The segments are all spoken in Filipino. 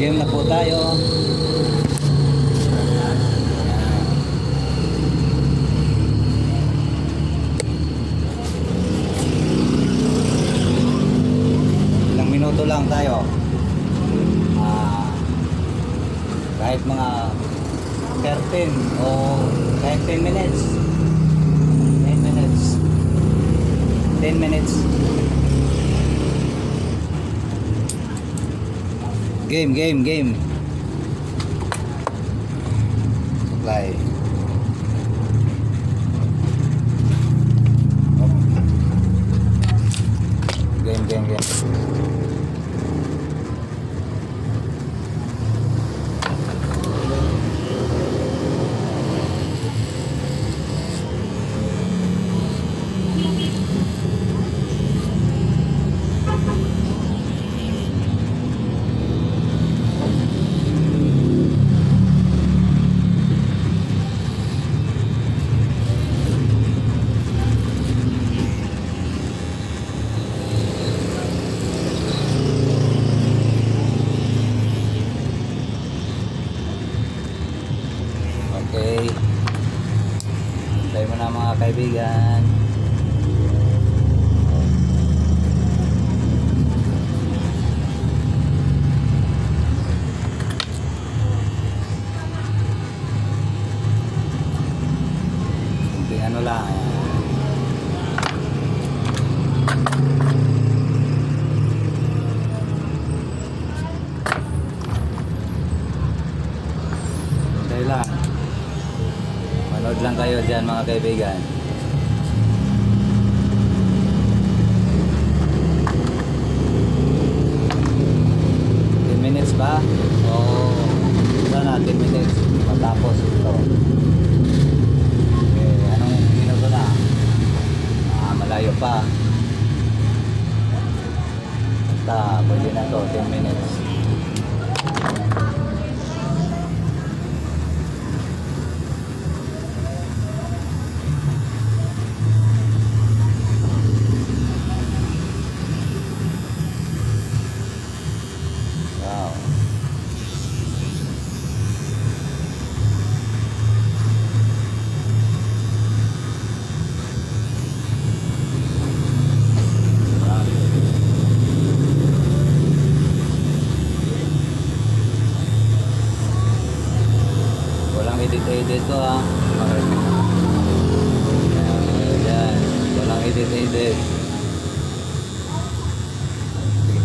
Game na po tayo. Ilang minuto lang tayo. Kahit mga 13 o kahit 10 minutes. 10 minutes. 10 minutes. Game. Supply. Game. Okay. Tayo mo na mga kaibigan. Kunting ano lang. Tayo lang. Manood lang kayo dyan mga kaibigan. Minutes ba? O sana 10 minutes matapos ito. Okay, anong minuto na? Malayo pa. Basta pwede na to 10 minutes. Edit ko yan, walang edit.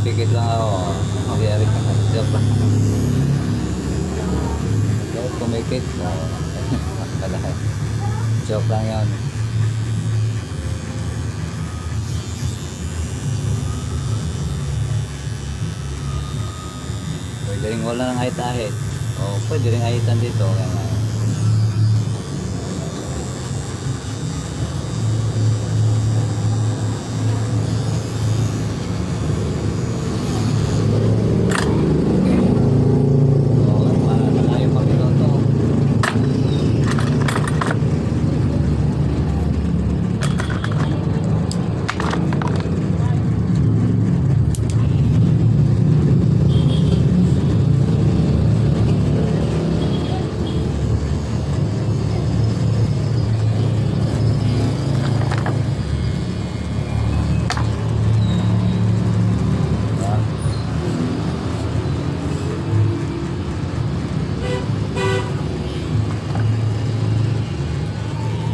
Pikit lang ako. Magyari ka na. Joke lang. Kumikit. Joke lang yun. Pwede rin wala ng ahit-ahit. O pwede rin ahitan dito.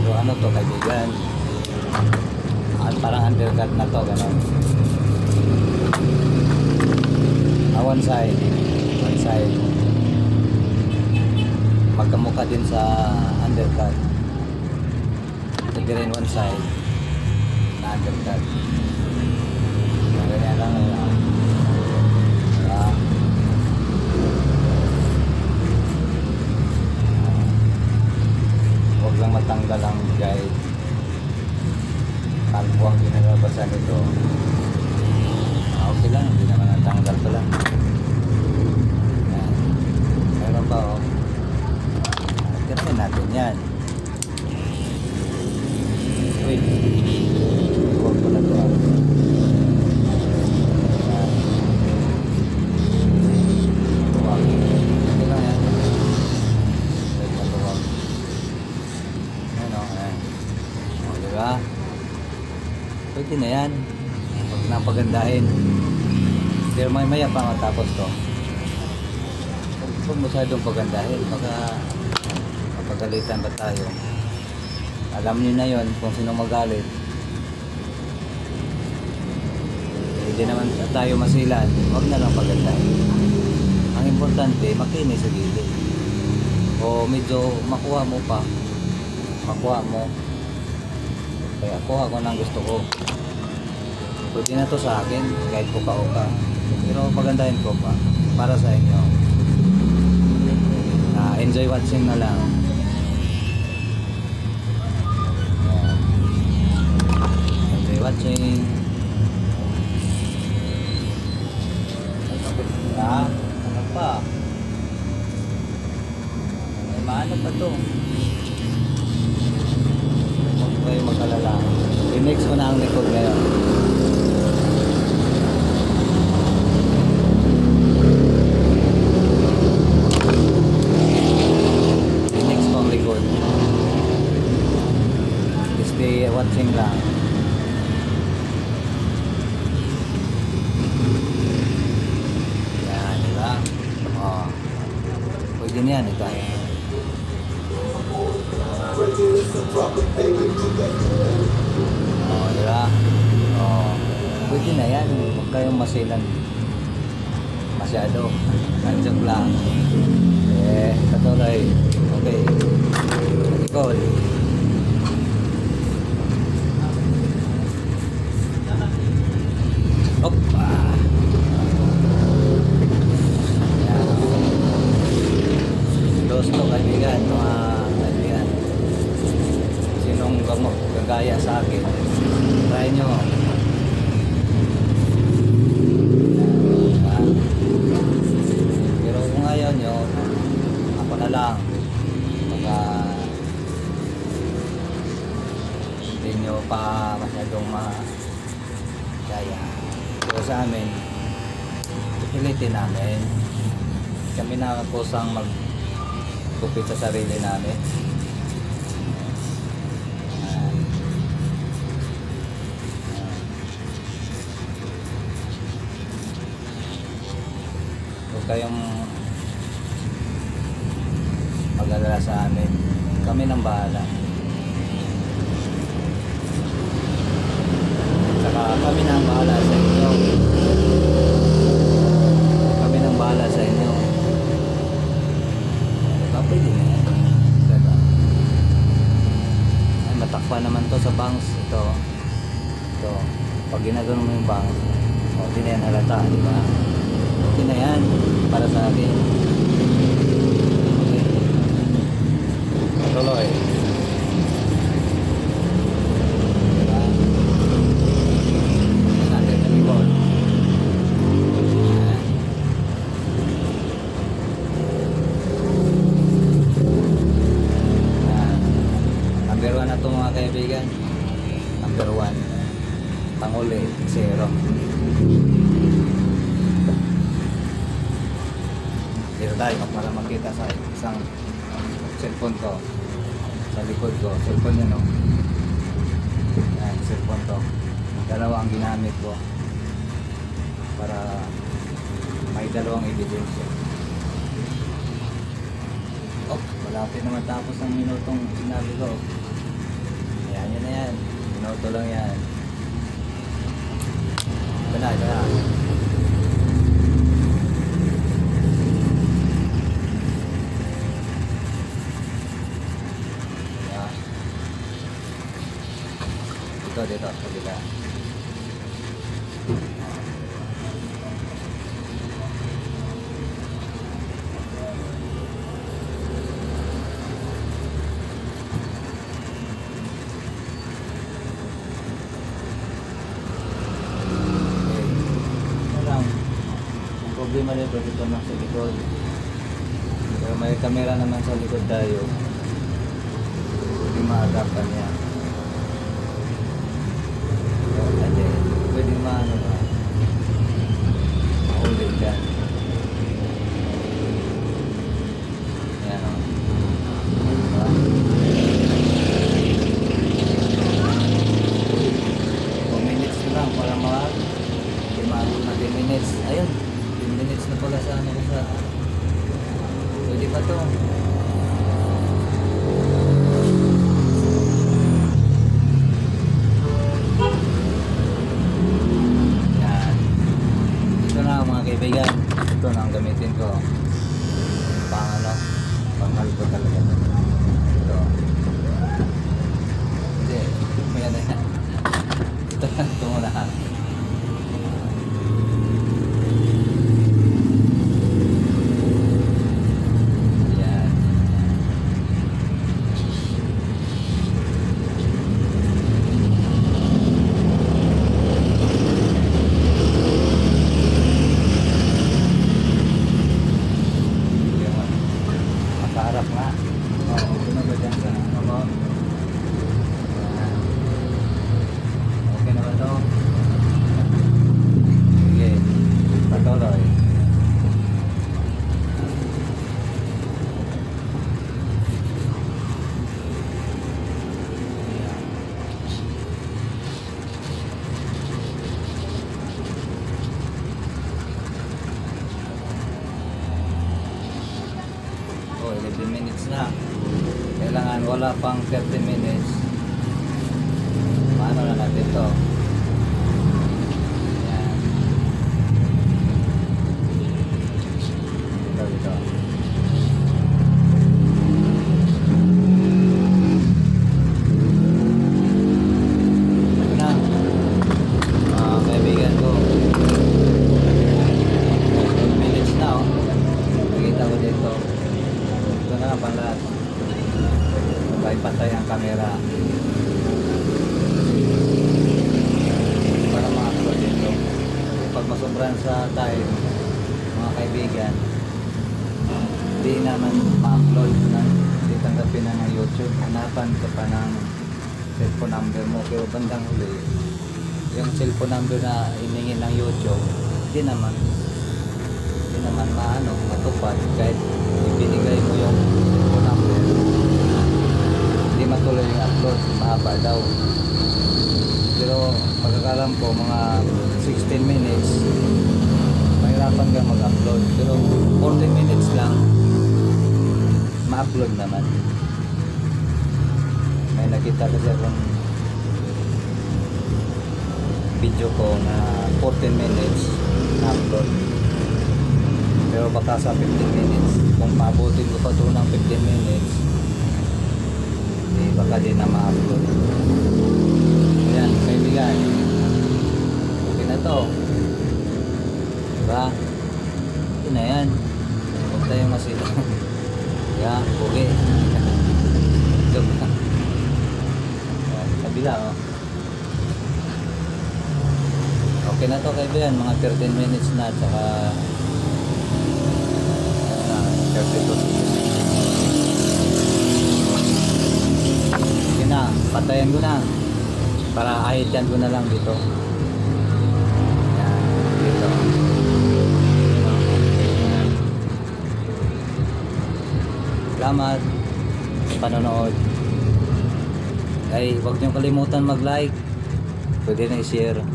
Kaya ano to kaibigan, parang undercut na to, gano'n. One side magkamukha din sa undercut. Ito rin one side na undercut. Ganyan lang yun. Huwag lang matanggal ang guide. Kalbo ang ginagabasan nito. Okay lang, hindi naman natanggal pala. Meron pa oh. Tirahin natin yan. Wait. Huwag ko na ito ah. pagandahin. Pero maya pa matapos to. Huwag masyadong pagandahin. Baka mapagalitan ba tayo. Alam niyo na yon kung sino magalit. Hindi naman tayo masilan. Huwag na lang pagandahin. Ang importante, makinis sa gilid. O medyo makuha mo pa. Makuha mo. Kaya kuha ko ng gusto ko. Pwede na to sa akin, kahit puka-uka. Pero pagandahin ko pa. Para sa inyo. Enjoy watching na lang. Enjoy watching. Ano pa? May maano pa to? Huwag kayo mag-alala. I-mix ko na ang likod ngayon. I-mix ko ang likod. Stay watching lang. Yan, diba? Oh. Pwede niyan, ito. Oh, diba? Oh, pwede na yan. Huwag kayong masilan masyado. Nandiyan lang. Katuloy. Okay. Ikaw. Opa. Yan. Dos to kaibigan, mga kaibigan. Sinong gagaya sa akin, try nyo. Pero kung ayaw nyo, ako na lang. Baka hindi nyo pa masyadong kaya. Pero sa amin, pilitin namin. Kami na kusang magkupit sa sarili namin. Huwag kayong mag-alala sa amin. Kami nang bahala. Saka kami nang bahala sa inyo. Kami nang bahala sa inyo. Pwede na yan. Diba? Ay, matakpa naman to sa bangs. Ito. Pag ginagano mo yung bangs, di na yan halata, di ba? Okay na yan. Para sa akin. Okay. Tuloy. Diba? Natin ang likod. Number 1 na ito mga kaibigan. Number 1. Panguli, 0. Dito tayo para makita sa isang cellphone ko. Sa likod ko. Cellphone yun, no? Yan, cellphone to. Dalawa ang ginamit ko. Para may dalawang ebidensya. Oh, malapit naman tapos ang minutong sinabi ko. Ayan, yun na yan. Minuto lang yan. Ito na, ito na. Dito, kabila. Problema nito dito na sa likod. Pero may camera naman sa likod tayo. Hindi maagapan niya. Kasi pwede maano ba? Mahuli dyan. Yan o. Diba? 2 minutes lang para na pala sa ano ko sa... Pwede pa to. Yan. Ito na mga kaibigan. Ito na ang gamitin ko. Pang ano? Panghal ko talaga. Ito. Hindi. May ano yan. Ito lang. Ito muna. Yan. Yan. Makaharap nga. Oh, ito na ba dyan sa ano? Yan. Okay na ba ito? Sige. Patuloy. Oh, 11 minutes na. Kailangan wala pang 30 minutes. Paano na natin ito? Yan. Ito. Ito na. Mga kaibigan ko. 12 minutes na oh. Nakita ko dito. Ito na pang lahat. Sabay patay ang camera. Para ma-upload dito. Pag masobran sa time, mga kaibigan, hindi naman ma-upload na, hindi tanggapin na ng YouTube. Hanapan ka pa ng cellphone number mo. Pero bandang huli, yung cellphone number na iningin ng YouTube, hindi naman matupad kahit ibinigay mo yung cellphone number. Hindi matuloy yung upload, mahaba daw. Pero pagkakalam ko mga 16 minutes mahirapan ka mag-upload, pero 14 minutes lang ma-upload naman. May nakita kasi akong video ko na 14 minutes na-upload, pero baka sa 15 minutes kung mabutin ko pa ito ng 15 minutes baka din na ma-upload. Ayan, kaibigan. Okay na to. Diba? Ito na yan. Huwag tayong masito. Yeah, okay. Joke na. Kabila, oh. Okay na to, kaibigan. Mga 13 minutes na, tsaka 32. Na, patayin ko na para ahitan ko na lang dito. Yan, dito. Salamat sa panonood. Ay, huwag niyong kalimutan mag-like. Pwede na i-share.